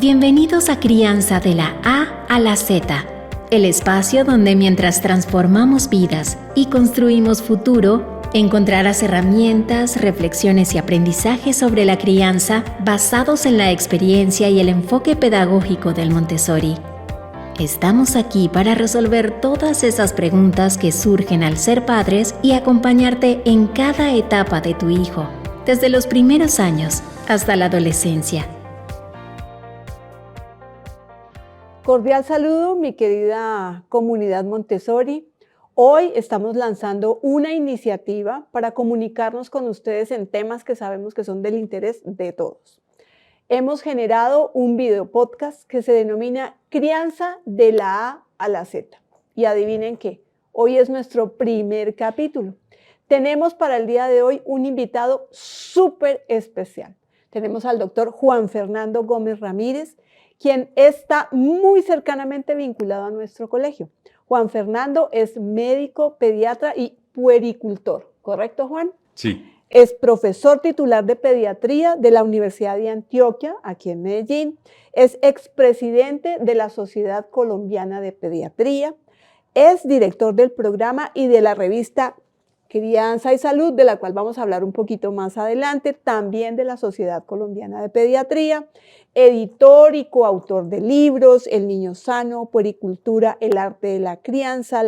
Bienvenidos a Crianza de la A a la Z, el espacio donde mientras transformamos vidas y construimos futuro, encontrarás herramientas, reflexiones y aprendizajes sobre la crianza basados en la experiencia y el enfoque pedagógico del Montessori. Estamos aquí para resolver todas esas preguntas que surgen al ser padres y acompañarte en cada etapa de tu hijo, desde los primeros años hasta la adolescencia. Cordial saludo, mi querida comunidad Montessori. Hoy estamos lanzando una iniciativa para comunicarnos con ustedes en temas que sabemos que son del interés de todos. Hemos generado un video podcast que se denomina Crianza de la A a la Z. Y adivinen qué, hoy es nuestro primer capítulo. Tenemos para el día de hoy un invitado súper especial. Tenemos al doctor Juan Fernando Gómez Ramírez, quien está muy cercanamente vinculado a nuestro colegio. Juan Fernando es médico, pediatra y puericultor, ¿correcto, Juan? Sí. Es profesor titular de pediatría de la Universidad de Antioquia, aquí en Medellín. Es expresidente de la Sociedad Colombiana de Pediatría. Es director del programa y de la revista Crianza y Salud, de la cual vamos a hablar un poquito más adelante, también de la Sociedad Colombiana de Pediatría, editor y coautor de libros, El niño sano, Puericultura, el arte de la crianza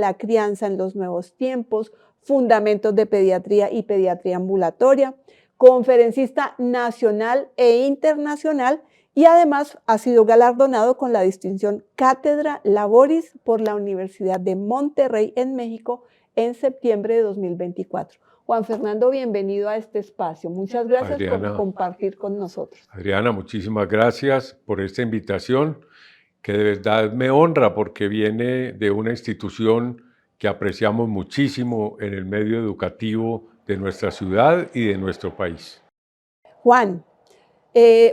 en los nuevos tiempos, Fundamentos de Pediatría y Pediatría Ambulatoria, conferencista nacional e internacional y además ha sido galardonado con la distinción Cátedra Laboris por la Universidad de Monterrey en México en septiembre de 2024. Juan Fernando, bienvenido a este espacio. Muchas gracias por compartir con nosotros. Adriana, muchísimas gracias por esta invitación, que de verdad me honra porque viene de una institución que apreciamos muchísimo en el medio educativo de nuestra ciudad y de nuestro país. Juan,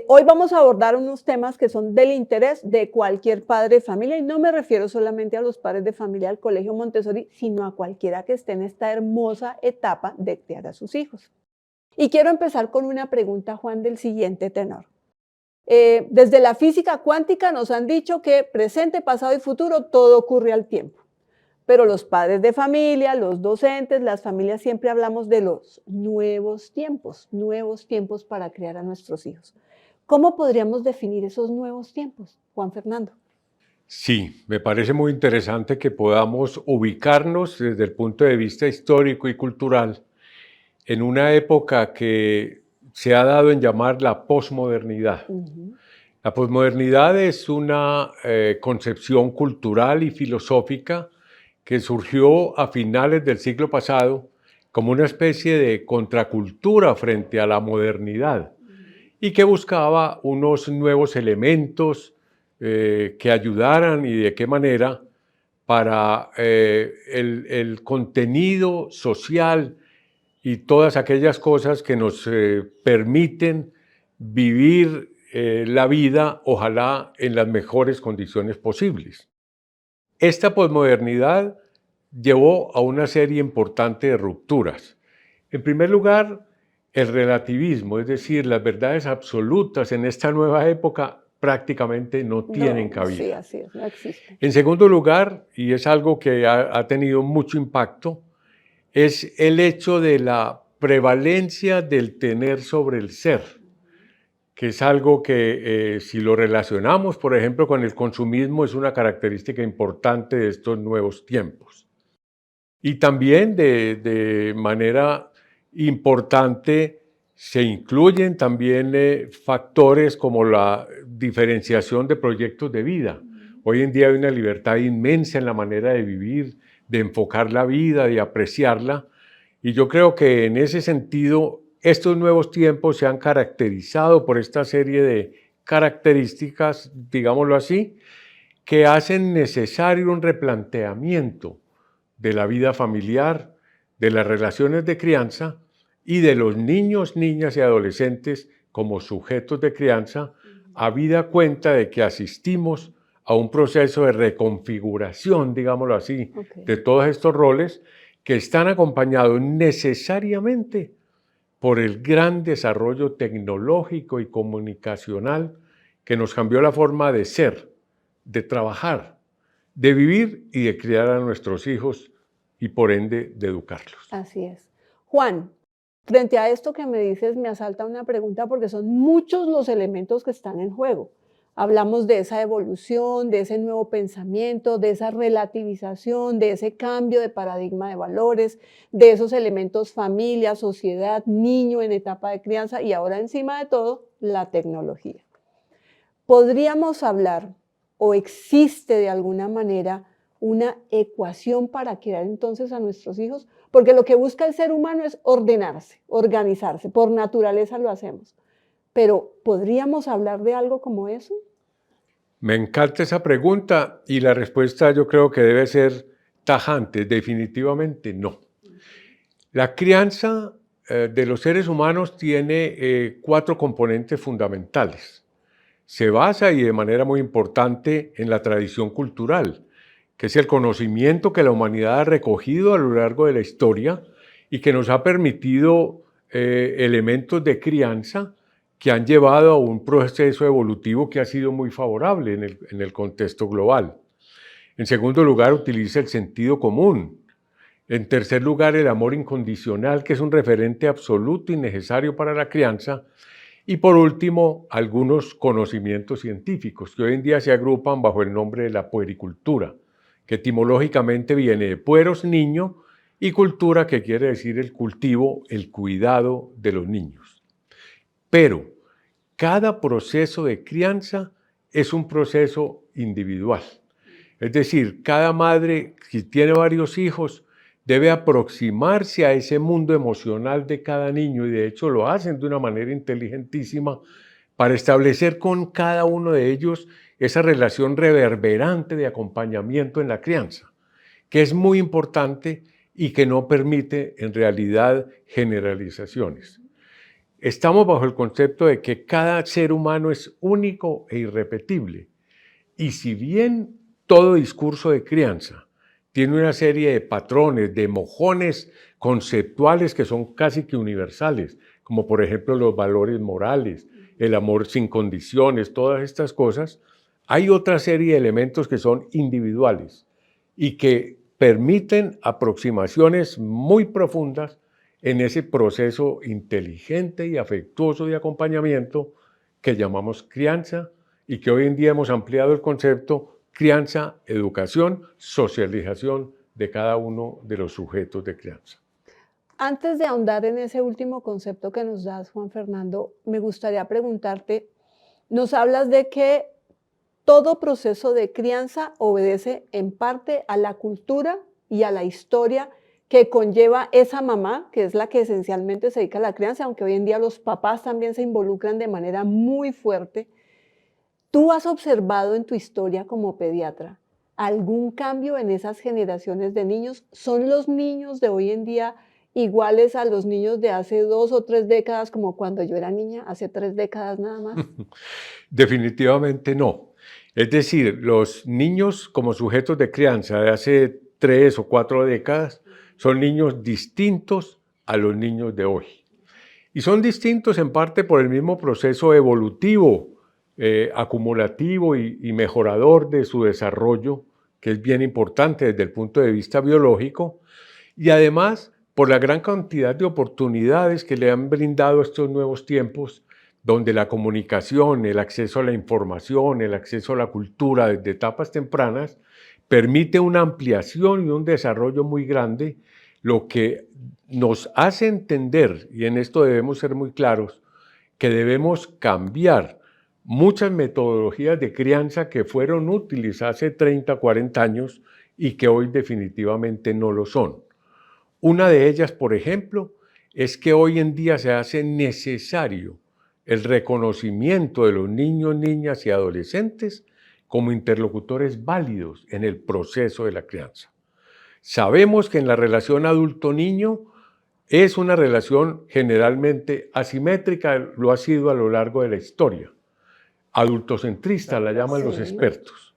hoy vamos a abordar unos temas que son del interés de cualquier padre de familia, y no me refiero solamente a los padres de familia del Colegio Montessori, sino a cualquiera que esté en esta hermosa etapa de criar a sus hijos. Y quiero empezar con una pregunta, Juan, del siguiente tenor. Desde la física cuántica nos han dicho que presente, pasado y futuro todo ocurre al tiempo. Pero los padres de familia, los docentes, las familias siempre hablamos de los nuevos tiempos para criar a nuestros hijos. ¿Cómo podríamos definir esos nuevos tiempos, Juan Fernando? Sí, me parece muy interesante que podamos ubicarnos desde el punto de vista histórico y cultural en una época que se ha dado en llamar la posmodernidad. La posmodernidad es una concepción cultural y filosófica que surgió a finales del siglo pasado como una especie de contracultura frente a la modernidad y que buscaba unos nuevos elementos que ayudaran y de qué manera para el contenido social y todas aquellas cosas que nos permiten vivir la vida, ojalá en las mejores condiciones posibles. Esta posmodernidad llevó a una serie importante de rupturas. En primer lugar, el relativismo, es decir, las verdades absolutas en esta nueva época prácticamente no tienen cabida. Sí, así es, no existen. En segundo lugar, y es algo que ha tenido mucho impacto, es el hecho de la prevalencia del tener sobre el ser, que es algo que si lo relacionamos, por ejemplo, con el consumismo, es una característica importante de estos nuevos tiempos. Y también de manera importante se incluyen también factores como la diferenciación de proyectos de vida. Hoy en día hay una libertad inmensa en la manera de vivir, de enfocar la vida, de apreciarla. Y yo creo que en ese sentido estos nuevos tiempos se han caracterizado por esta serie de características, digámoslo así, que hacen necesario un replanteamiento de la vida familiar, de las relaciones de crianza y de los niños, niñas y adolescentes como sujetos de crianza, habida cuenta de que asistimos a un proceso de reconfiguración, digámoslo así, de todos estos roles que están acompañados necesariamente por el gran desarrollo tecnológico y comunicacional que nos cambió la forma de ser, de trabajar, de vivir y de criar a nuestros hijos y por ende de educarlos. Así es. Juan, frente a esto que me dices, me asalta una pregunta porque son muchos los elementos que están en juego. Hablamos de esa evolución, de ese nuevo pensamiento, de esa relativización, de ese cambio de paradigma de valores, de esos elementos familia, sociedad, niño en etapa de crianza y ahora encima de todo, la tecnología. ¿Podríamos hablar o existe de alguna manera una ecuación para criar entonces a nuestros hijos? Porque lo que busca el ser humano es ordenarse, organizarse, por naturaleza lo hacemos. Pero ¿podríamos hablar de algo como eso? Me encanta esa pregunta y la respuesta yo creo que debe ser tajante, definitivamente no. La crianza de los seres humanos tiene 4 componentes fundamentales. Se basa y de manera muy importante en la tradición cultural, que es el conocimiento que la humanidad ha recogido a lo largo de la historia y que nos ha permitido elementos de crianza que han llevado a un proceso evolutivo que ha sido muy favorable en el contexto global. En segundo lugar, utiliza el sentido común. En tercer lugar, el amor incondicional, que es un referente absoluto y necesario para la crianza. Y por último, algunos conocimientos científicos que hoy en día se agrupan bajo el nombre de la puericultura, que etimológicamente viene de pueros, niño, y cultura, que quiere decir el cultivo, el cuidado de los niños. Pero cada proceso de crianza es un proceso individual. Es decir, cada madre, si tiene varios hijos, debe aproximarse a ese mundo emocional de cada niño y de hecho lo hacen de una manera inteligentísima para establecer con cada uno de ellos esa relación reverberante de acompañamiento en la crianza, que es muy importante y que no permite en realidad generalizaciones. Estamos bajo el concepto de que cada ser humano es único e irrepetible y si bien todo discurso de crianza tiene una serie de patrones, de mojones conceptuales que son casi que universales, como por ejemplo los valores morales, el amor sin condiciones, todas estas cosas, hay otra serie de elementos que son individuales y que permiten aproximaciones muy profundas en ese proceso inteligente y afectuoso de acompañamiento que llamamos crianza y que hoy en día hemos ampliado el concepto crianza, educación, socialización de cada uno de los sujetos de crianza. Antes de ahondar en ese último concepto que nos das, Juan Fernando, me gustaría preguntarte, nos hablas de que todo proceso de crianza obedece en parte a la cultura y a la historia que conlleva esa mamá, que es la que esencialmente se dedica a la crianza, aunque hoy en día los papás también se involucran de manera muy fuerte. ¿Tú has observado en tu historia como pediatra algún cambio en esas generaciones de niños? ¿Son los niños de hoy en día iguales a los niños de hace 2 o 3 décadas, como cuando yo era niña, hace 3 décadas nada más? Definitivamente no. Es decir, los niños como sujetos de crianza de hace 3 o 4 décadas son niños distintos a los niños de hoy. Y son distintos en parte por el mismo proceso evolutivo, acumulativo y mejorador de su desarrollo, que es bien importante desde el punto de vista biológico, y además por la gran cantidad de oportunidades que le han brindado estos nuevos tiempos, donde la comunicación, el acceso a la información, el acceso a la cultura desde etapas tempranas, permite una ampliación y un desarrollo muy grande, lo que nos hace entender, y en esto debemos ser muy claros, que debemos cambiar muchas metodologías de crianza que fueron útiles hace 30, 40 años y que hoy definitivamente no lo son. Una de ellas, por ejemplo, es que hoy en día se hace necesario el reconocimiento de los niños, niñas y adolescentes como interlocutores válidos en el proceso de la crianza. Sabemos que en la relación adulto-niño es una relación generalmente asimétrica, lo ha sido a lo largo de la historia. Adultocentrista la llaman los expertos.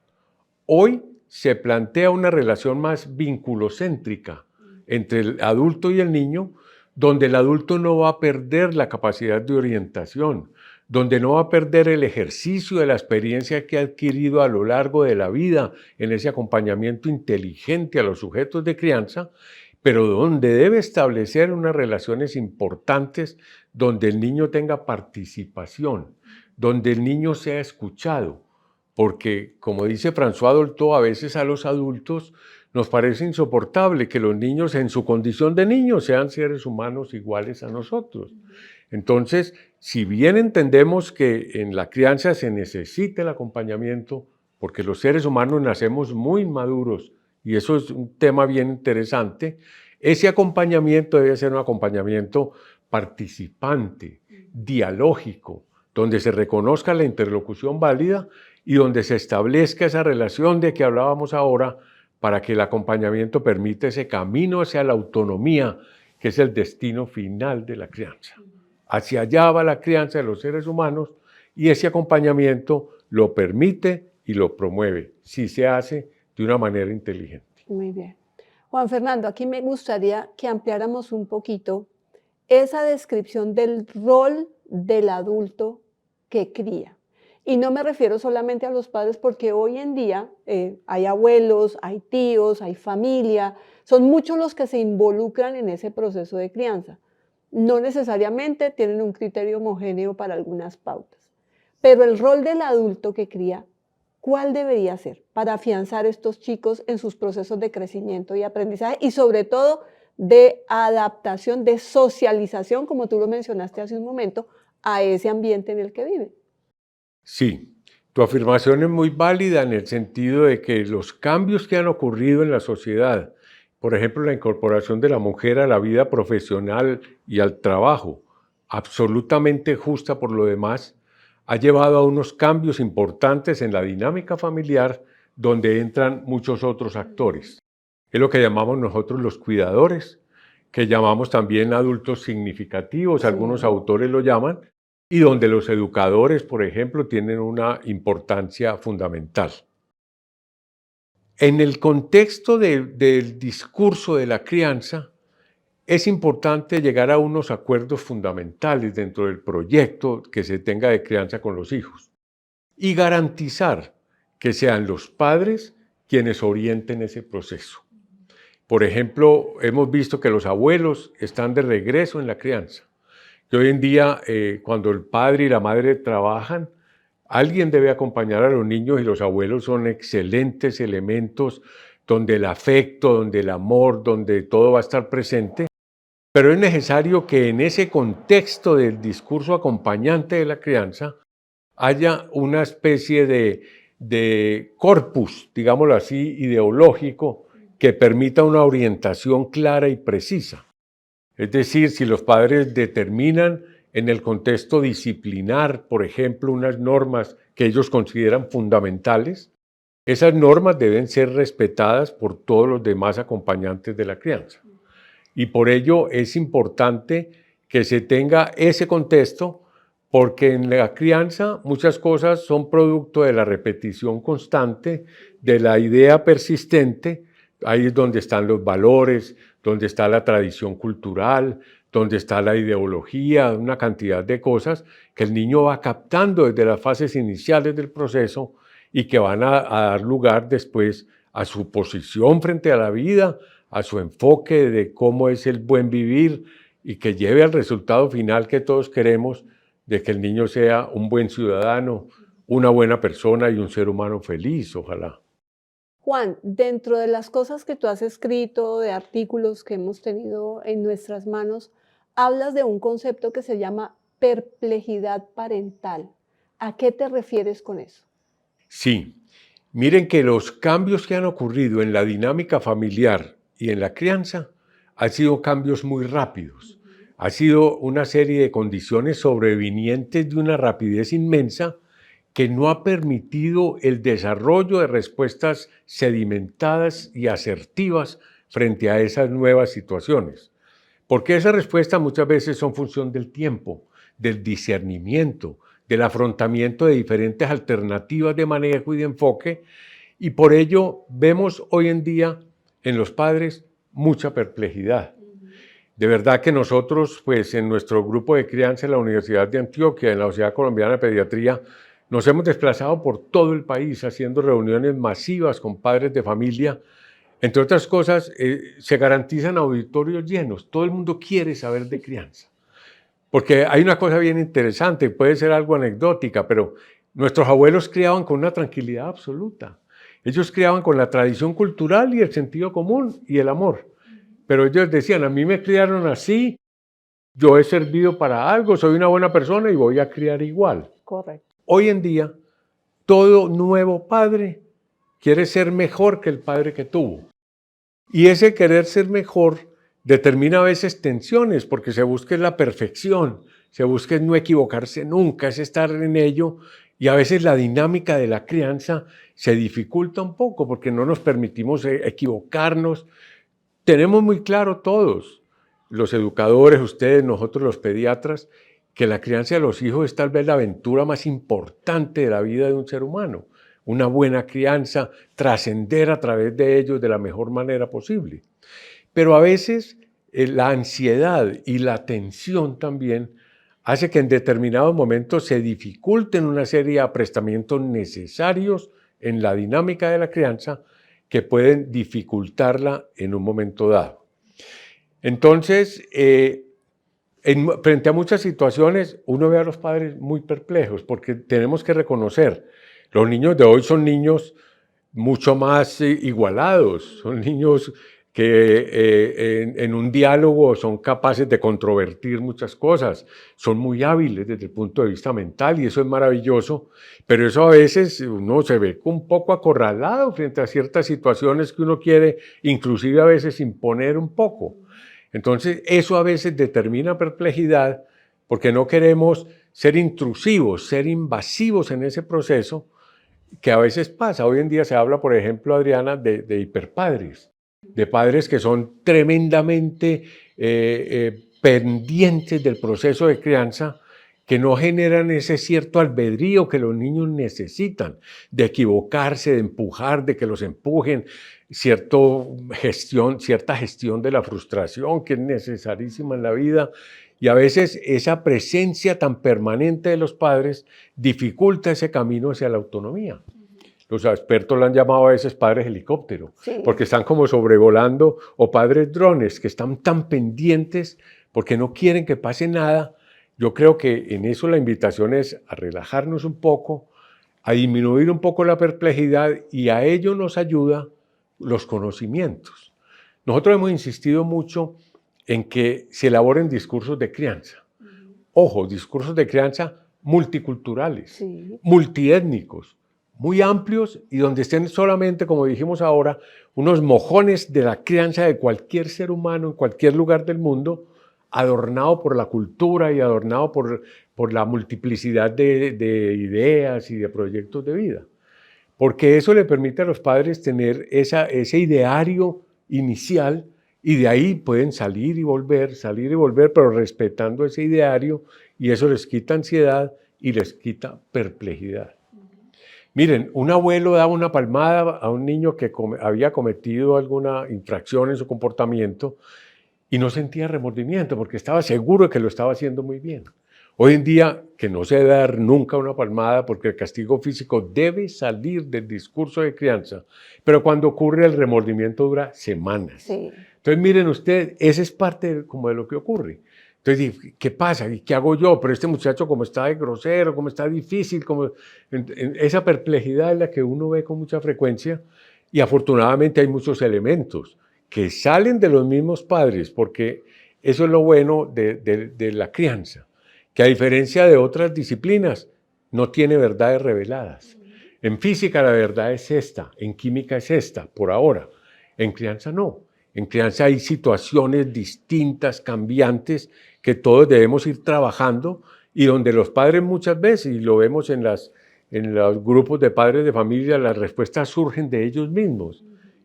Hoy se plantea una relación más vinculocéntrica entre el adulto y el niño, donde el adulto no va a perder la capacidad de orientación, donde no va a perder el ejercicio de la experiencia que ha adquirido a lo largo de la vida en ese acompañamiento inteligente a los sujetos de crianza, pero donde debe establecer unas relaciones importantes donde el niño tenga participación, donde el niño sea escuchado, porque como dice François Dolto, a veces a los adultos nos parece insoportable que los niños en su condición de niños sean seres humanos iguales a nosotros. Entonces, si bien entendemos que en la crianza se necesita el acompañamiento, porque los seres humanos nacemos muy maduros, y eso es un tema bien interesante, ese acompañamiento debe ser un acompañamiento participante, dialógico, donde se reconozca la interlocución válida y donde se establezca esa relación de que hablábamos ahora, para que el acompañamiento permita ese camino hacia la autonomía, que es el destino final de la crianza. Hacia allá va la crianza de los seres humanos y ese acompañamiento lo permite y lo promueve, si se hace de una manera inteligente. Muy bien. Juan Fernando, aquí me gustaría que ampliáramos un poquito esa descripción del rol del adulto que cría. Y no me refiero solamente a los padres, porque hoy en día hay abuelos, hay tíos, hay familia, son muchos los que se involucran en ese proceso de crianza. No necesariamente tienen un criterio homogéneo para algunas pautas. Pero el rol del adulto que cría, ¿cuál debería ser para afianzar a estos chicos en sus procesos de crecimiento y aprendizaje y sobre todo de adaptación, de socialización, como tú lo mencionaste hace un momento, a ese ambiente en el que viven? Sí, tu afirmación es muy válida en el sentido de que los cambios que han ocurrido en la sociedad, por ejemplo, la incorporación de la mujer a la vida profesional y al trabajo, absolutamente justa por lo demás, ha llevado a unos cambios importantes en la dinámica familiar donde entran muchos otros actores. Es lo que llamamos nosotros los cuidadores, que llamamos también adultos significativos, algunos autores lo llaman, y donde los educadores, por ejemplo, tienen una importancia fundamental. En el contexto del discurso de la crianza, es importante llegar a unos acuerdos fundamentales dentro del proyecto que se tenga de crianza con los hijos y garantizar que sean los padres quienes orienten ese proceso. Por ejemplo, hemos visto que los abuelos están de regreso en la crianza. Que hoy en día, cuando el padre y la madre trabajan, alguien debe acompañar a los niños y los abuelos son excelentes elementos donde el afecto, donde el amor, donde todo va a estar presente. Pero es necesario que en ese contexto del discurso acompañante de la crianza haya una especie de corpus, digámoslo así, ideológico que permita una orientación clara y precisa. Es decir, si los padres determinan en el contexto disciplinar, por ejemplo, unas normas que ellos consideran fundamentales, esas normas deben ser respetadas por todos los demás acompañantes de la crianza. Y por ello es importante que se tenga ese contexto, porque en la crianza muchas cosas son producto de la repetición constante, de la idea persistente. Ahí es donde están los valores, donde está la tradición cultural, donde está la ideología, una cantidad de cosas que el niño va captando desde las fases iniciales del proceso y que van a dar lugar después a su posición frente a la vida, a su enfoque de cómo es el buen vivir y que lleve al resultado final que todos queremos, de que el niño sea un buen ciudadano, una buena persona y un ser humano feliz, ojalá. Juan, dentro de las cosas que tú has escrito, de artículos que hemos tenido en nuestras manos, hablas de un concepto que se llama perplejidad parental. ¿A qué te refieres con eso? Sí, miren que los cambios que han ocurrido en la dinámica familiar y en la crianza han sido cambios muy rápidos. Ha sido una serie de condiciones sobrevinientes de una rapidez inmensa que no ha permitido el desarrollo de respuestas sedimentadas y asertivas frente a esas nuevas situaciones. Porque esas respuestas muchas veces son función del tiempo, del discernimiento, del afrontamiento de diferentes alternativas de manejo y de enfoque, y por ello vemos hoy en día en los padres mucha perplejidad. De verdad que nosotros, pues en nuestro grupo de crianza en la Universidad de Antioquia, en la Sociedad Colombiana de Pediatría, nos hemos desplazado por todo el país haciendo reuniones masivas con padres de familia. Entre otras cosas, se garantizan auditorios llenos. Todo el mundo quiere saber de crianza. Porque hay una cosa bien interesante, puede ser algo anecdótica, pero nuestros abuelos criaban con una tranquilidad absoluta. Ellos criaban con la tradición cultural y el sentido común y el amor. Pero ellos decían, a mí me criaron así, yo he servido para algo, soy una buena persona y voy a criar igual. Correcto. Hoy en día, todo nuevo padre quiere ser mejor que el padre que tuvo. Y ese querer ser mejor determina a veces tensiones, porque se busca la perfección, se busca no equivocarse nunca, es estar en ello, y a veces la dinámica de la crianza se dificulta un poco, porque no nos permitimos equivocarnos. Tenemos muy claro todos, los educadores, ustedes, nosotros los pediatras, que la crianza de los hijos es tal vez la aventura más importante de la vida de un ser humano. Una buena crianza, trascender a través de ellos de la mejor manera posible. Pero a veces la ansiedad y la tensión también hace que en determinados momentos se dificulten una serie de aprestamientos necesarios en la dinámica de la crianza que pueden dificultarla en un momento dado. Entonces, frente a muchas situaciones, uno ve a los padres muy perplejos porque tenemos que reconocer, los niños de hoy son niños mucho más igualados, son niños que en un diálogo son capaces de controvertir muchas cosas, son muy hábiles desde el punto de vista mental y eso es maravilloso, pero eso a veces uno se ve un poco acorralado frente a ciertas situaciones que uno quiere inclusive a veces imponer un poco. Entonces eso a veces determina perplejidad porque no queremos ser intrusivos, ser invasivos en ese proceso que a veces pasa. Hoy en día se habla, por ejemplo, Adriana, de hiperpadres, de padres que son tremendamente pendientes del proceso de crianza, que no generan ese cierto albedrío que los niños necesitan, de equivocarse, de empujar, de que los empujen, cierta gestión de la frustración que es necesarísima en la vida. Y a veces esa presencia tan permanente de los padres dificulta ese camino hacia la autonomía. Los expertos lo han llamado a veces padres helicóptero, sí, porque están como sobrevolando, o padres drones, que están tan pendientes porque no quieren que pase nada. Yo creo que en eso la invitación es a relajarnos un poco, a disminuir un poco la perplejidad, y a ello nos ayuda los conocimientos. Nosotros hemos insistido mucho en que se elaboren discursos de crianza. Ojo, discursos de crianza multiculturales, sí, multiétnicos, muy amplios y donde estén solamente, como dijimos ahora, unos mojones de la crianza de cualquier ser humano en cualquier lugar del mundo, adornado por la cultura y adornado por la multiplicidad de ideas y de proyectos de vida. Porque eso le permite a los padres tener ese ideario inicial y de ahí pueden salir y volver, pero respetando ese ideario, y eso les quita ansiedad y les quita perplejidad. Miren, un abuelo daba una palmada a un niño que había cometido alguna infracción en su comportamiento y no sentía remordimiento porque estaba seguro de que lo estaba haciendo muy bien. Hoy en día, que no se debe dar nunca una palmada porque el castigo físico debe salir del discurso de crianza, pero cuando ocurre el remordimiento dura semanas. Sí. Entonces, miren ustedes, esa es parte como de lo que ocurre. Entonces, ¿qué pasa? ¿Y qué hago yo? Pero este muchacho como está de grosero, como está difícil, esa perplejidad es la que uno ve con mucha frecuencia, y afortunadamente hay muchos elementos que salen de los mismos padres, porque eso es lo bueno de la crianza, que a diferencia de otras disciplinas, no tiene verdades reveladas. En física la verdad es esta, en química es esta, por ahora. En crianza no. En crianza hay situaciones distintas, cambiantes, que todos debemos ir trabajando y donde los padres muchas veces, y lo vemos en los grupos de padres de familia, las respuestas surgen de ellos mismos.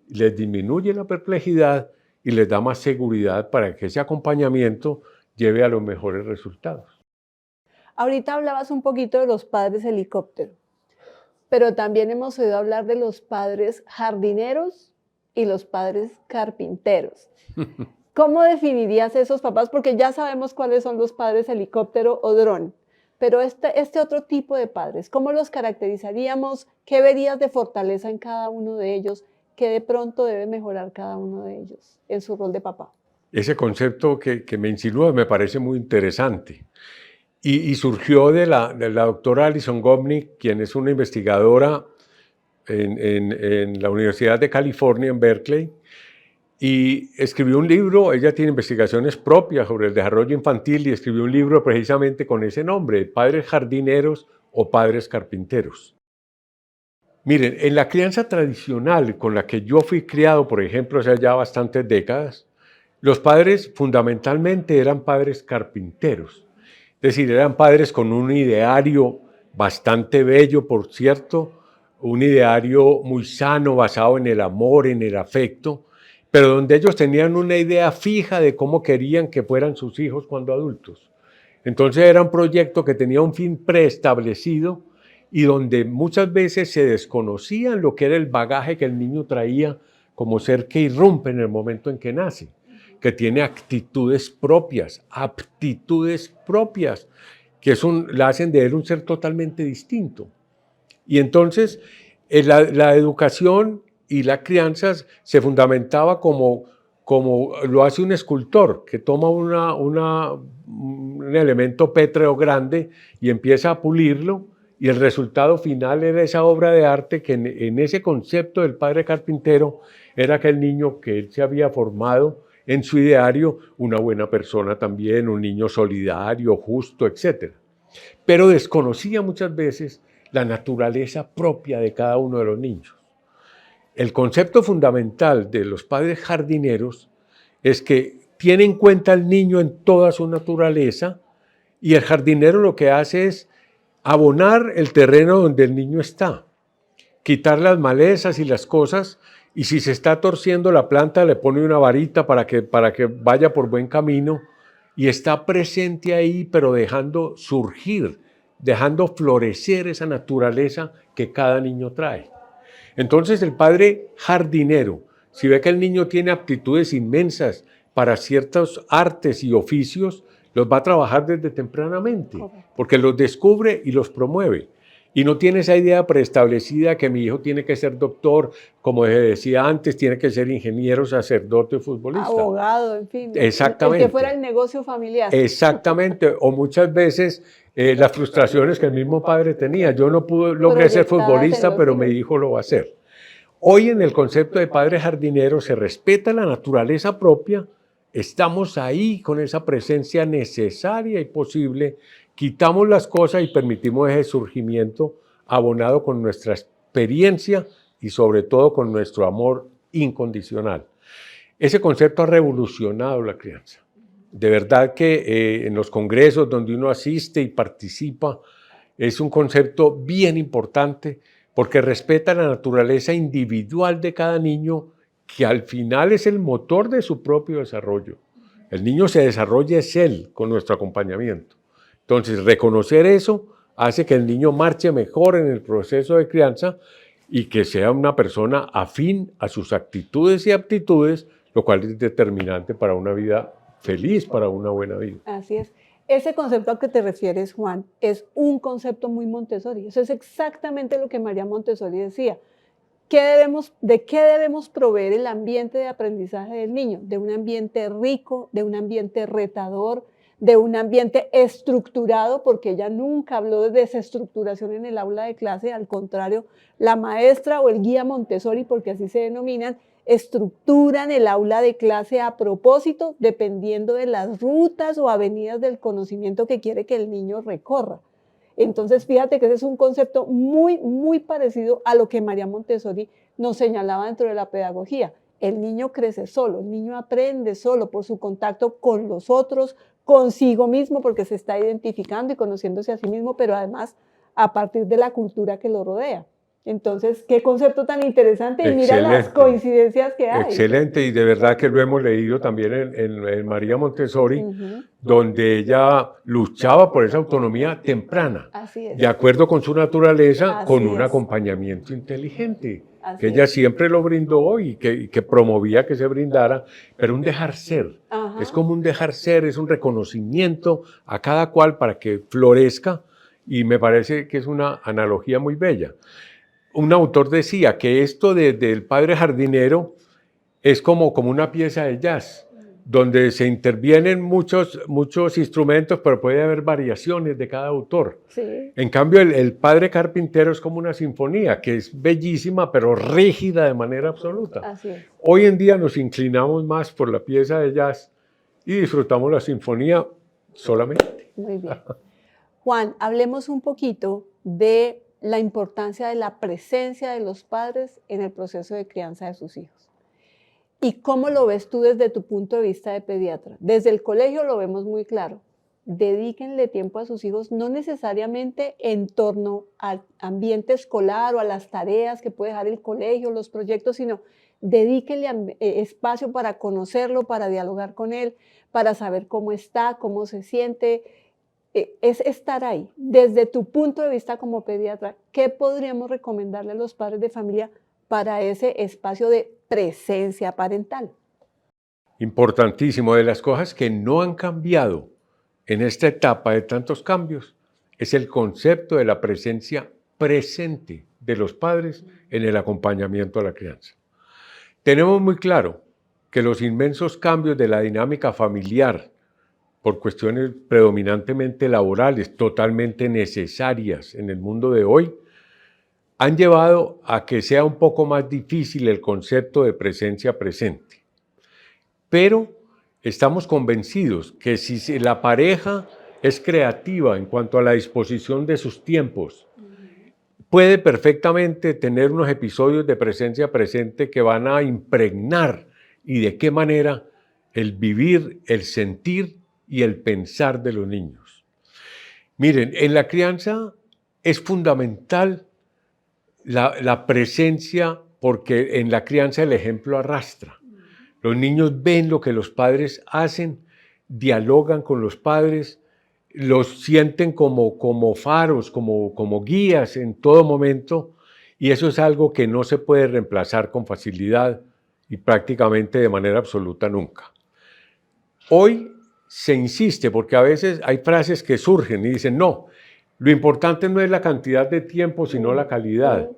Les disminuye la perplejidad y les da más seguridad para que ese acompañamiento lleve a los mejores resultados. Ahorita hablabas un poquito de los padres helicóptero, pero también hemos oído hablar de los padres jardineros y los padres carpinteros. ¿Cómo definirías esos papás? Porque ya sabemos cuáles son los padres helicóptero o dron, pero este otro tipo de padres, ¿cómo los caracterizaríamos? ¿Qué verías de fortaleza en cada uno de ellos? ¿Qué de pronto debe mejorar cada uno de ellos en su rol de papá? Ese concepto que me insinúa me parece muy interesante y surgió de la doctora Alison Gopnik, quien es una investigadora en la Universidad de California, en Berkeley, y escribió un libro. Ella tiene investigaciones propias sobre el desarrollo infantil y escribió un libro precisamente con ese nombre, Padres jardineros o padres carpinteros. Miren, en la crianza tradicional con la que yo fui criado, por ejemplo, hace ya bastantes décadas, los padres fundamentalmente eran padres carpinteros. Es decir, eran padres con un ideario bastante bello, por cierto, un ideario muy sano, basado en el amor, en el afecto, pero donde ellos tenían una idea fija de cómo querían que fueran sus hijos cuando adultos. Entonces era un proyecto que tenía un fin preestablecido y donde muchas veces se desconocía lo que era el bagaje que el niño traía como ser que irrumpe en el momento en que nace, que tiene actitudes propias, aptitudes propias, que la hacen de él un ser totalmente distinto. Y entonces la educación y la crianza se fundamentaba como lo hace un escultor, que toma un elemento pétreo grande y empieza a pulirlo, y el resultado final era esa obra de arte que en ese concepto del padre carpintero era aquel niño que él se había formado en su ideario, una buena persona también, un niño solidario, justo, etc. Pero desconocía muchas veces la naturaleza propia de cada uno de los niños. El concepto fundamental de los padres jardineros es que tiene en cuenta al niño en toda su naturaleza, y el jardinero lo que hace es abonar el terreno donde el niño está, quitar las malezas y las cosas, y si se está torciendo la planta le pone una varita para que vaya por buen camino, y está presente ahí, pero dejando surgir, dejando florecer esa naturaleza que cada niño trae. Entonces el padre jardinero, si ve que el niño tiene aptitudes inmensas para ciertos artes y oficios, los va a trabajar desde tempranamente, porque los descubre y los promueve. Y no tiene esa idea preestablecida que mi hijo tiene que ser doctor, como decía antes, tiene que ser ingeniero, sacerdote, futbolista. Abogado, en fin. Exactamente. El que fuera el negocio familiar. Exactamente. O muchas veces las frustraciones que el mismo padre tenía. Yo no logré ser futbolista, pero mi hijo lo va a hacer. Hoy en el concepto de padre jardinero se respeta la naturaleza propia. Estamos ahí con esa presencia necesaria y posible, quitamos las cosas y permitimos ese surgimiento abonado con nuestra experiencia y sobre todo con nuestro amor incondicional. Ese concepto ha revolucionado la crianza. De verdad que en los congresos donde uno asiste y participa, es un concepto bien importante porque respeta la naturaleza individual de cada niño, que al final es el motor de su propio desarrollo. El niño se desarrolla es él, con nuestro acompañamiento. Entonces, reconocer eso hace que el niño marche mejor en el proceso de crianza y que sea una persona afín a sus actitudes y aptitudes, lo cual es determinante para una vida feliz, para una buena vida. Así es. Ese concepto al que te refieres, Juan, es un concepto muy Montessori. Eso es exactamente lo que María Montessori decía. ¿De qué debemos proveer el ambiente de aprendizaje del niño? De un ambiente rico, de un ambiente retador, de un ambiente estructurado, porque ella nunca habló de desestructuración en el aula de clase. Al contrario, la maestra o el guía Montessori, porque así se denominan, estructuran el aula de clase a propósito, dependiendo de las rutas o avenidas del conocimiento que quiere que el niño recorra. Entonces, fíjate que ese es un concepto muy, muy parecido a lo que María Montessori nos señalaba dentro de la pedagogía. El niño crece solo, el niño aprende solo por su contacto con los otros, consigo mismo, porque se está identificando y conociéndose a sí mismo, pero además a partir de la cultura que lo rodea. Entonces, qué concepto tan interesante, y mira las coincidencias que hay. Excelente, y de verdad que lo hemos leído también en María Montessori, donde ella luchaba por esa autonomía temprana, Así es. de acuerdo con su naturaleza, con un acompañamiento inteligente. Así que ella es. siempre lo brindó y que promovía que se brindara, pero un dejar ser. Ajá. Es como un dejar ser, es un reconocimiento a cada cual para que florezca, y me parece que es una analogía muy bella. Un autor decía que esto del padre jardinero es como una pieza de jazz, donde se intervienen muchos instrumentos, pero puede haber variaciones de cada autor. Sí, En cambio, el padre carpintero es como una sinfonía, que es bellísima, pero rígida de manera absoluta. así es. Hoy en día nos inclinamos más por la pieza de jazz y disfrutamos la sinfonía solamente. Muy bien. Juan, hablemos un poquito de la importancia de la presencia de los padres en el proceso de crianza de sus hijos. ¿Y cómo lo ves tú desde tu punto de vista de pediatra? Desde el colegio lo vemos muy claro. Dedíquenle tiempo a sus hijos, no necesariamente en torno al ambiente escolar o a las tareas que puede dejar el colegio, los proyectos, sino dedíquenle espacio para conocerlo, para dialogar con él, para saber cómo está, cómo se siente. Es estar ahí. Desde tu punto de vista como pediatra, ¿qué podríamos recomendarle a los padres de familia para ese espacio de presencia parental? Importantísimo, de las cosas que no han cambiado en esta etapa de tantos cambios, es el concepto de la presencia presente de los padres en el acompañamiento a la crianza. Tenemos muy claro que los inmensos cambios de la dinámica familiar, por cuestiones predominantemente laborales, totalmente necesarias en el mundo de hoy, han llevado a que sea un poco más difícil el concepto de presencia presente. Pero estamos convencidos que si la pareja es creativa en cuanto a la disposición de sus tiempos, puede perfectamente tener unos episodios de presencia presente que van a impregnar, y de qué manera, el vivir, el sentir y el pensar de los niños. Miren, en la crianza es fundamental la presencia, porque en la crianza el ejemplo arrastra. Los niños ven lo que los padres hacen, dialogan con los padres, los sienten como faros, como guías en todo momento, y eso es algo que no se puede reemplazar con facilidad y prácticamente de manera absoluta nunca. Hoy se insiste, porque a veces hay frases que surgen y dicen, no, lo importante no es la cantidad de tiempo, sino la calidad.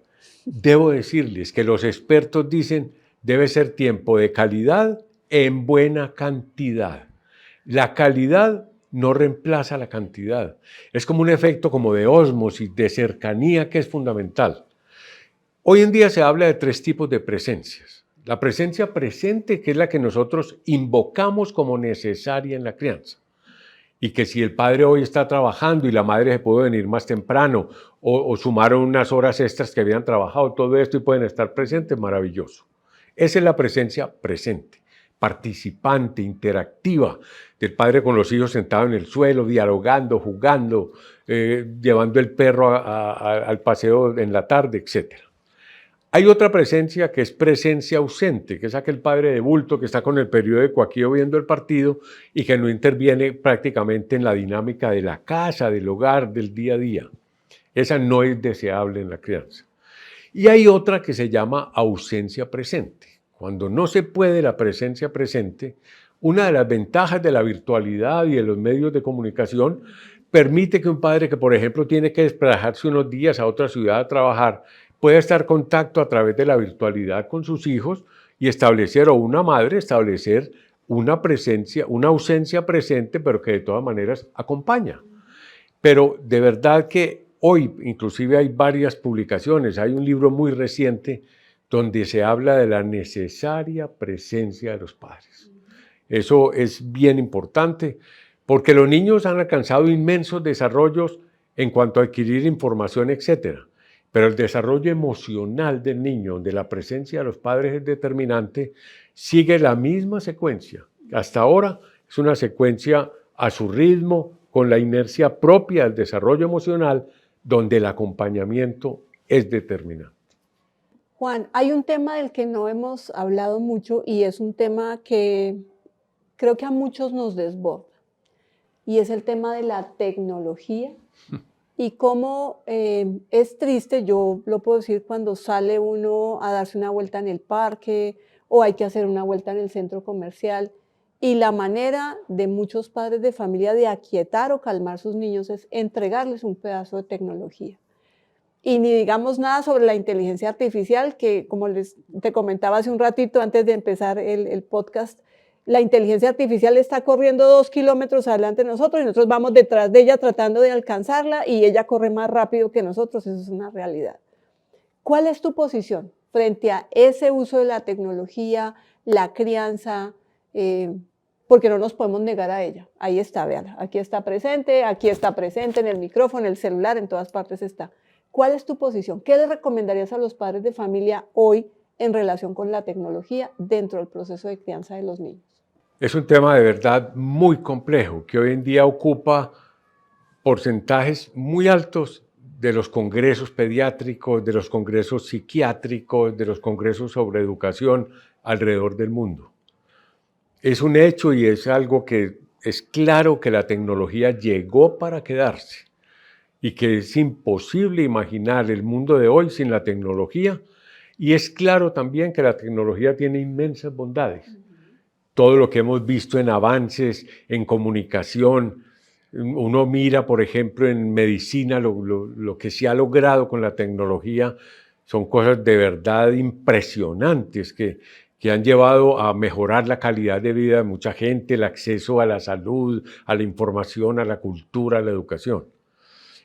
Debo decirles que los expertos dicen, debe ser tiempo de calidad en buena cantidad. La calidad no reemplaza la cantidad. Es como un efecto como de ósmosis, de cercanía, que es fundamental. Hoy en día se habla de 3 tipos de presencias. La presencia presente, que es la que nosotros invocamos como necesaria en la crianza. Y que si el padre hoy está trabajando y la madre se puede venir más temprano o sumaron unas horas extras que habían trabajado, todo esto y pueden estar presentes, maravilloso. Esa es la presencia presente, participante, interactiva, del padre con los hijos sentado en el suelo, dialogando, jugando, llevando el perro al paseo en la tarde, etc. Hay otra presencia que es presencia ausente, que es aquel padre de bulto que está con el periódico aquí o viendo el partido y que no interviene prácticamente en la dinámica de la casa, del hogar, del día a día. Esa no es deseable en la crianza. Y hay otra que se llama ausencia presente. Cuando no se puede la presencia presente, una de las ventajas de la virtualidad y de los medios de comunicación permite que un padre que, por ejemplo, tiene que desplazarse unos días a otra ciudad a trabajar, puede estar en contacto a través de la virtualidad con sus hijos y establecer, o una madre establecer una presencia, una ausencia presente, pero que de todas maneras acompaña. Pero de verdad que hoy inclusive hay varias publicaciones, hay un libro muy reciente donde se habla de la necesaria presencia de los padres. Eso es bien importante porque los niños han alcanzado inmensos desarrollos en cuanto a adquirir información, etcétera. Pero el desarrollo emocional del niño, donde la presencia de los padres es determinante, sigue la misma secuencia. Hasta ahora es una secuencia a su ritmo, con la inercia propia del desarrollo emocional, donde el acompañamiento es determinante. Juan, hay un tema del que no hemos hablado mucho y es un tema que creo que a muchos nos desborda, y es el tema de la tecnología Y cómo es triste, yo lo puedo decir, cuando sale uno a darse una vuelta en el parque o hay que hacer una vuelta en el centro comercial, y la manera de muchos padres de familia de aquietar o calmar sus niños es entregarles un pedazo de tecnología. Y ni digamos nada sobre la inteligencia artificial, que como te comentaba hace un ratito antes de empezar el podcast, la inteligencia artificial está corriendo 2 kilómetros adelante de nosotros y nosotros vamos detrás de ella tratando de alcanzarla y ella corre más rápido que nosotros, eso es una realidad. ¿Cuál es tu posición frente a ese uso de la tecnología, la crianza? Porque no nos podemos negar a ella. Ahí está, véala, aquí está presente en el micrófono, en el celular, en todas partes está. ¿Cuál es tu posición? ¿Qué le recomendarías a los padres de familia hoy en relación con la tecnología dentro del proceso de crianza de los niños? Es un tema de verdad muy complejo que hoy en día ocupa porcentajes muy altos de los congresos pediátricos, de los congresos psiquiátricos, de los congresos sobre educación alrededor del mundo. Es un hecho y es algo que es claro que la tecnología llegó para quedarse y que es imposible imaginar el mundo de hoy sin la tecnología. Y es claro también que la tecnología tiene inmensas bondades. Todo lo que hemos visto en avances, en comunicación, uno mira, por ejemplo, en medicina, lo que se ha logrado con la tecnología, son cosas de verdad impresionantes que han llevado a mejorar la calidad de vida de mucha gente, el acceso a la salud, a la información, a la cultura, a la educación.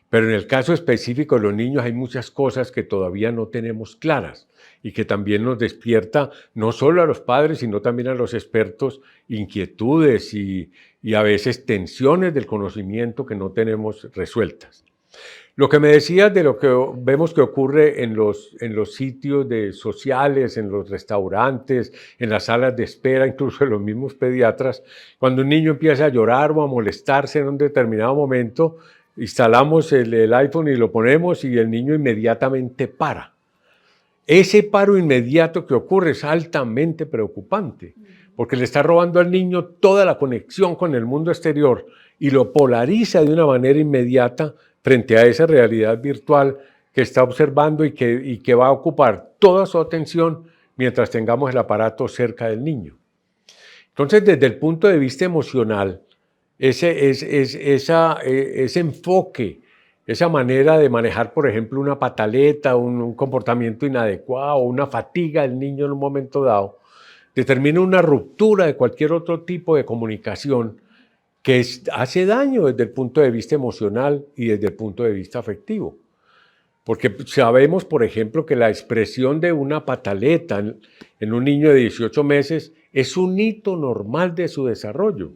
Pero en el caso específico de los niños hay muchas cosas que todavía no tenemos claras y que también nos despierta no solo a los padres, sino también a los expertos, inquietudes y a veces tensiones del conocimiento que no tenemos resueltas. Lo que me decías de lo que vemos que ocurre en los sitios sociales, en los restaurantes, en las salas de espera, incluso en los mismos pediatras, cuando un niño empieza a llorar o a molestarse en un determinado momento, instalamos el iPhone y lo ponemos y el niño inmediatamente para. Ese paro inmediato que ocurre es altamente preocupante, porque le está robando al niño toda la conexión con el mundo exterior y lo polariza de una manera inmediata frente a esa realidad virtual que está observando y que va a ocupar toda su atención mientras tengamos el aparato cerca del niño. Entonces, desde el punto de vista emocional, ese enfoque, esa manera de manejar, por ejemplo, una pataleta, un comportamiento inadecuado, una fatiga del niño en un momento dado, determina una ruptura de cualquier otro tipo de comunicación que hace daño desde el punto de vista emocional y desde el punto de vista afectivo. Porque sabemos, por ejemplo, que la expresión de una pataleta en un niño de 18 meses es un hito normal de su desarrollo,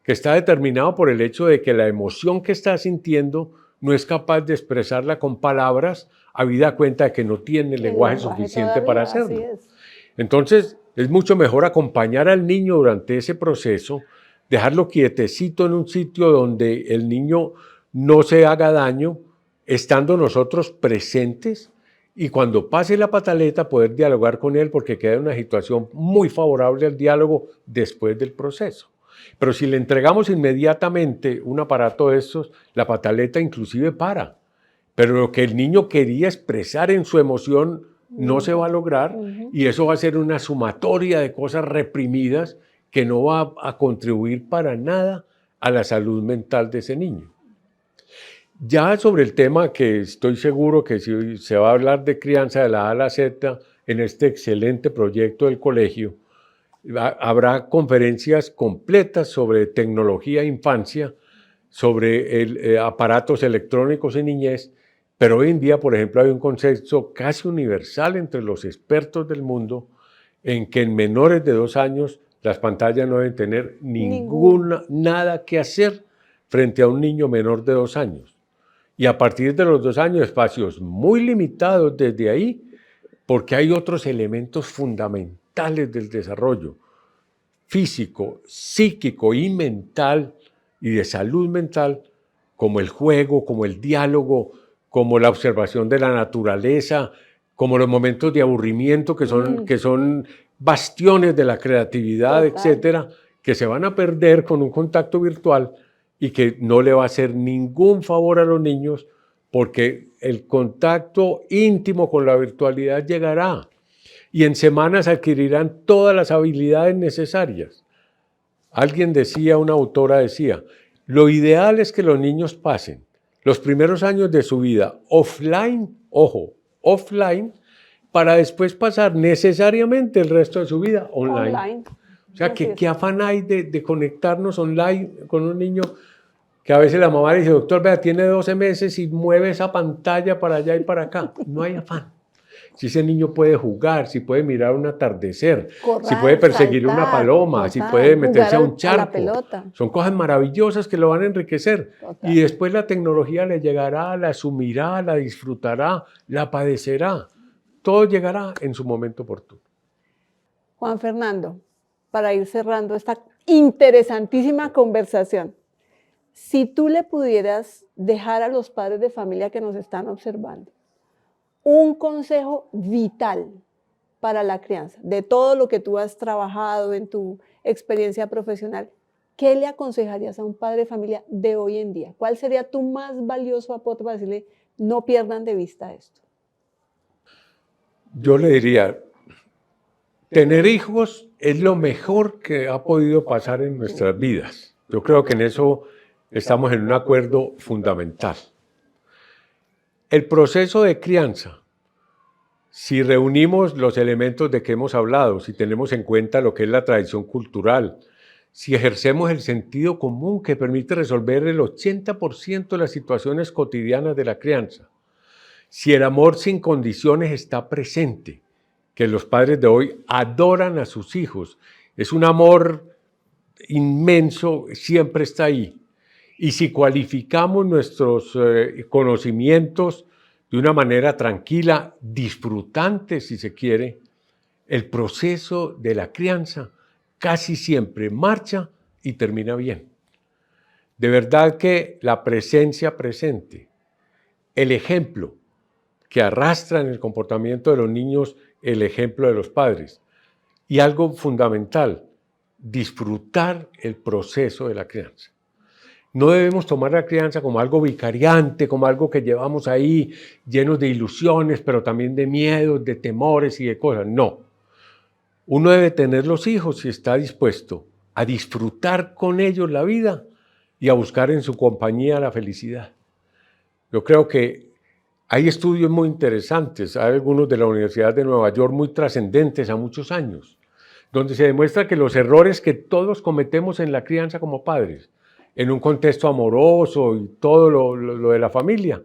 que está determinado por el hecho de que la emoción que está sintiendo no es capaz de expresarla con palabras, habida cuenta de que no tiene el lenguaje suficiente para hacerlo. Entonces, es mucho mejor acompañar al niño durante ese proceso, dejarlo quietecito en un sitio donde el niño no se haga daño, estando nosotros presentes, y cuando pase la pataleta poder dialogar con él, porque queda en una situación muy favorable al diálogo después del proceso. Pero si le entregamos inmediatamente un aparato de estos, la pataleta inclusive para. Pero lo que el niño quería expresar en su emoción no se va a lograr, y eso va a ser una sumatoria de cosas reprimidas que no va a contribuir para nada a la salud mental de ese niño. Ya sobre el tema que estoy seguro que si se va a hablar de crianza de la A a la Z en este excelente proyecto del colegio, habrá conferencias completas sobre tecnología e infancia, sobre aparatos electrónicos en niñez, pero hoy en día, por ejemplo, hay un consenso casi universal entre los expertos del mundo en que en menores de 2 años las pantallas no deben tener nada que hacer frente a un niño menor de 2 años. Y a partir de los 2 años, espacios muy limitados desde ahí, porque hay otros elementos fundamentales del desarrollo físico, psíquico y mental y de salud mental, como el juego, como el diálogo, como la observación de la naturaleza, como los momentos de aburrimiento que son bastiones de la creatividad, etcétera, que se van a perder con un contacto virtual y que no le va a hacer ningún favor a los niños porque el contacto íntimo con la virtualidad llegará y en semanas adquirirán todas las habilidades necesarias. Alguien decía, una autora decía, lo ideal es que los niños pasen los primeros años de su vida offline, ojo, offline, para después pasar necesariamente el resto de su vida online. O sea, ¿qué afán hay de conectarnos online con un niño que a veces la mamá dice, doctor, vea, tiene 12 meses y mueve esa pantalla para allá y para acá? No hay afán. Si ese niño puede jugar, si puede mirar un atardecer, si puede perseguir una paloma, si puede meterse a un charco, son cosas maravillosas que lo van a enriquecer. Total. Y después la tecnología le llegará, la asumirá, la disfrutará, la padecerá. Todo llegará en su momento oportuno. Juan Fernando, para ir cerrando esta interesantísima conversación, si tú le pudieras dejar a los padres de familia que nos están observando un consejo vital para la crianza, de todo lo que tú has trabajado en tu experiencia profesional, ¿qué le aconsejarías a un padre de familia de hoy en día? ¿Cuál sería tu más valioso aporte para decirle, no pierdan de vista esto? Yo le diría, tener hijos es lo mejor que ha podido pasar en nuestras vidas. Yo creo que en eso estamos en un acuerdo fundamental. El proceso de crianza, si reunimos los elementos de que hemos hablado, si tenemos en cuenta lo que es la tradición cultural, si ejercemos el sentido común que permite resolver el 80% de las situaciones cotidianas de la crianza, si el amor sin condiciones está presente, que los padres de hoy adoran a sus hijos, es un amor inmenso, siempre está ahí. Y si cualificamos nuestros conocimientos de una manera tranquila, disfrutante si se quiere, el proceso de la crianza casi siempre marcha y termina bien. De verdad que la presencia presente, el ejemplo que arrastra en el comportamiento de los niños, el ejemplo de los padres. Y algo fundamental, disfrutar el proceso de la crianza. No debemos tomar la crianza como algo vicariante, como algo que llevamos ahí llenos de ilusiones, pero también de miedos, de temores y de cosas. No. Uno debe tener los hijos si está dispuesto a disfrutar con ellos la vida y a buscar en su compañía la felicidad. Yo creo que hay estudios muy interesantes, hay algunos de la Universidad de Nueva York muy trascendentes a muchos años, donde se demuestra que los errores que todos cometemos en la crianza como padres, en un contexto amoroso y todo lo de la familia,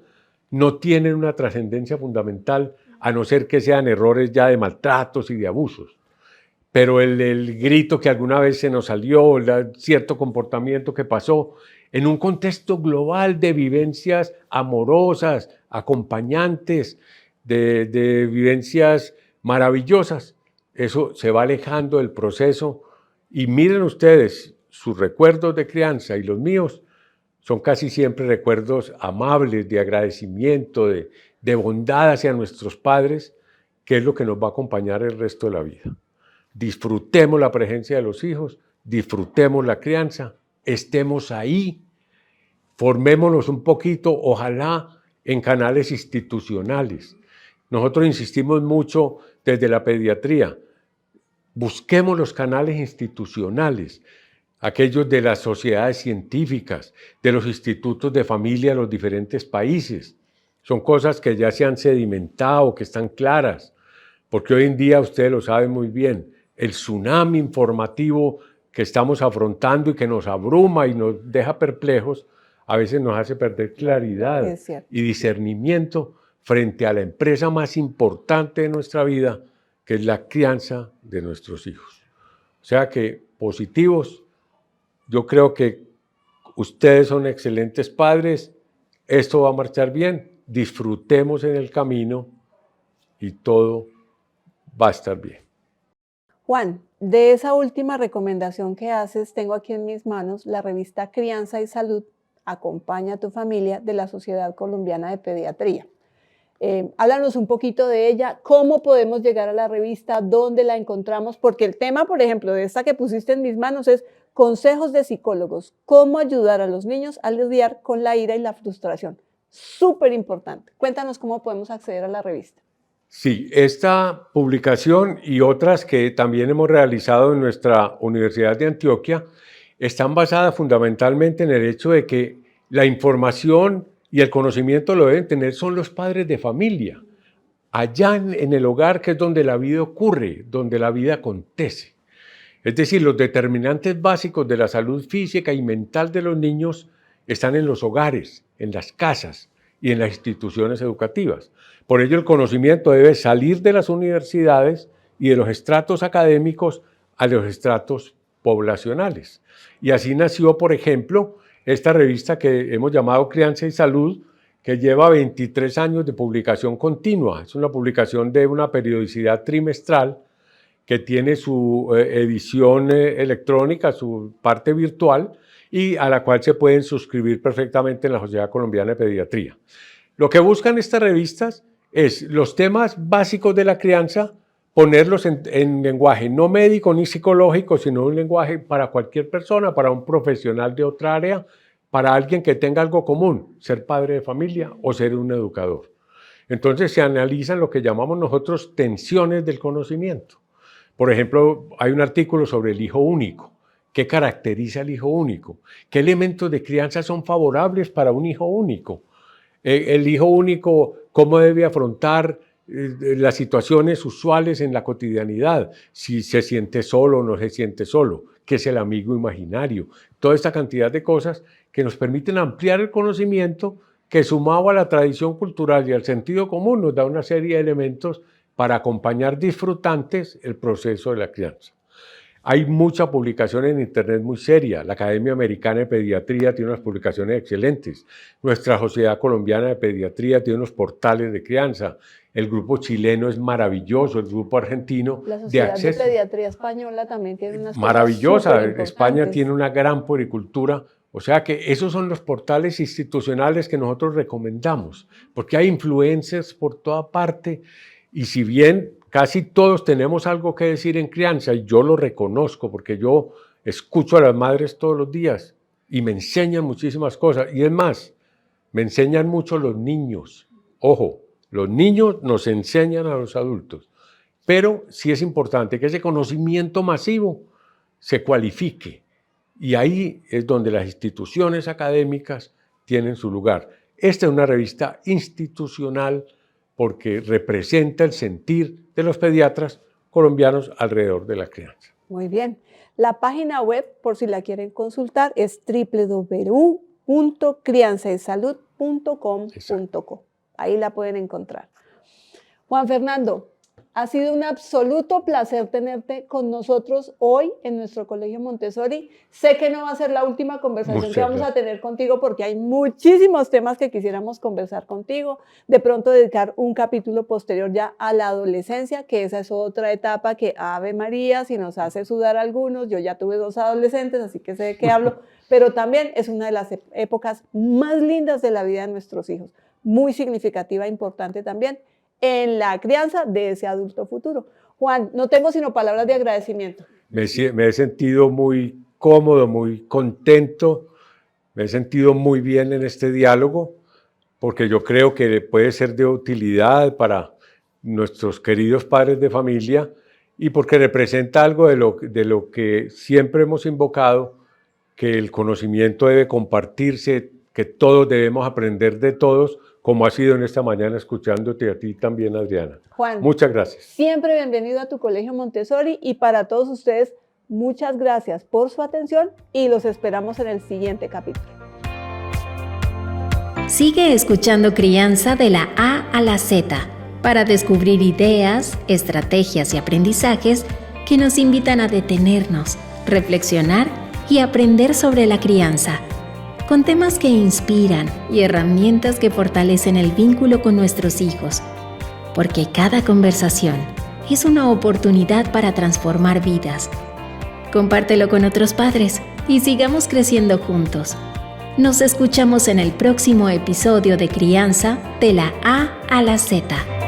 no tienen una trascendencia fundamental, a no ser que sean errores ya de maltratos y de abusos. Pero el grito que alguna vez se nos salió, cierto comportamiento que pasó, en un contexto global de vivencias amorosas, acompañantes, de vivencias maravillosas, eso se va alejando del proceso. Y miren ustedes, sus recuerdos de crianza y los míos son casi siempre recuerdos amables, de agradecimiento, de bondad hacia nuestros padres, que es lo que nos va a acompañar el resto de la vida. Disfrutemos la presencia de los hijos, disfrutemos la crianza, estemos ahí, formémonos un poquito, ojalá en canales institucionales. Nosotros insistimos mucho desde la pediatría, busquemos los canales institucionales, aquellos de las sociedades científicas, de los institutos de familia de los diferentes países. Son cosas que ya se han sedimentado, que están claras, porque hoy en día, ustedes lo saben muy bien, el tsunami informativo que estamos afrontando y que nos abruma y nos deja perplejos, a veces nos hace perder claridad y discernimiento frente a la empresa más importante de nuestra vida, que es la crianza de nuestros hijos. O sea que positivos, yo creo que ustedes son excelentes padres, esto va a marchar bien, disfrutemos en el camino y todo va a estar bien. Juan, de esa última recomendación que haces, tengo aquí en mis manos la revista Crianza y Salud, Acompaña a tu familia, de la Sociedad Colombiana de Pediatría. Háblanos un poquito de ella, cómo podemos llegar a la revista, dónde la encontramos, porque el tema, por ejemplo, de esta que pusiste en mis manos es consejos de psicólogos, cómo ayudar a los niños a lidiar con la ira y la frustración. súper importante. Cuéntanos cómo podemos acceder a la revista. Sí, esta publicación y otras que también hemos realizado en nuestra Universidad de Antioquia están basadas fundamentalmente en el hecho de que la información y el conocimiento lo deben tener son los padres de familia, allá en el hogar, que es donde la vida ocurre, donde la vida acontece. Es decir, los determinantes básicos de la salud física y mental de los niños están en los hogares, en las casas y en las instituciones educativas. Por ello, el conocimiento debe salir de las universidades y de los estratos académicos a los estratos poblacionales. Y así nació, por ejemplo, esta revista que hemos llamado Crianza y Salud, que lleva 23 años de publicación continua. Es una publicación de una periodicidad trimestral que tiene su edición electrónica, su parte virtual, y a la cual se pueden suscribir perfectamente en la Sociedad Colombiana de Pediatría. Lo que buscan estas revistas es los temas básicos de la crianza, ponerlos en lenguaje no médico ni psicológico, sino un lenguaje para cualquier persona, para un profesional de otra área, para alguien que tenga algo común, ser padre de familia o ser un educador. Entonces se analizan lo que llamamos nosotros tensiones del conocimiento. Por ejemplo, hay un artículo sobre el hijo único. ¿Qué caracteriza al hijo único? ¿Qué elementos de crianza son favorables para un hijo único? El hijo único, ¿cómo debe afrontar las situaciones usuales en la cotidianidad? Si se siente solo o no se siente solo. ¿Qué es el amigo imaginario? Toda esta cantidad de cosas que nos permiten ampliar el conocimiento, que sumado a la tradición cultural y al sentido común nos da una serie de elementos para acompañar disfrutantes el proceso de la crianza. Hay mucha publicación en internet muy seria. La Academia Americana de Pediatría tiene unas publicaciones excelentes. Nuestra Sociedad Colombiana de Pediatría tiene unos portales de crianza. El grupo chileno es maravilloso, el grupo argentino La Sociedad de Pediatría Española también tiene unas maravillosa. España tiene una gran puericultura. O sea que esos son los portales institucionales que nosotros recomendamos, porque hay influencers por toda parte, y si bien casi todos tenemos algo que decir en crianza, y yo lo reconozco porque yo escucho a las madres todos los días y me enseñan muchísimas cosas. Y es más, me enseñan mucho los niños. Ojo, los niños nos enseñan a los adultos. Pero sí es importante que ese conocimiento masivo se cualifique. Y ahí es donde las instituciones académicas tienen su lugar. Esta es una revista institucional porque representa el sentir de los pediatras colombianos alrededor de la crianza. Muy bien. La página web, por si la quieren consultar, es www.crianzaesalud.com.co. Ahí la pueden encontrar. Juan Fernando, ha sido un absoluto placer tenerte con nosotros hoy en nuestro Colegio Montessori. Sé que no va a ser la última conversación que vamos a tener contigo porque hay muchísimos temas que quisiéramos conversar contigo. De pronto dedicar un capítulo posterior ya a la adolescencia, que esa es otra etapa que Ave María, si nos hace sudar a algunos. Yo ya tuve 2 adolescentes, así que sé de qué hablo, pero también es una de las épocas más lindas de la vida de nuestros hijos. Muy significativa, importante también en la crianza de ese adulto futuro. Juan, no tengo sino palabras de agradecimiento. Me he sentido muy cómodo, muy contento, me he sentido muy bien en este diálogo, porque yo creo que puede ser de utilidad para nuestros queridos padres de familia y porque representa algo de lo que siempre hemos invocado, que el conocimiento debe compartirse, que todos debemos aprender de todos, como ha sido en esta mañana escuchándote a ti también, Adriana. Juan, muchas gracias. Siempre bienvenido a tu Colegio Montessori y para todos ustedes, muchas gracias por su atención y los esperamos en el siguiente capítulo. Sigue escuchando Crianza de la A a la Z para descubrir ideas, estrategias y aprendizajes que nos invitan a detenernos, reflexionar y aprender sobre la crianza, con temas que inspiran y herramientas que fortalecen el vínculo con nuestros hijos, porque cada conversación es una oportunidad para transformar vidas. Compártelo con otros padres y sigamos creciendo juntos. Nos escuchamos en el próximo episodio de Crianza de la A a la Z.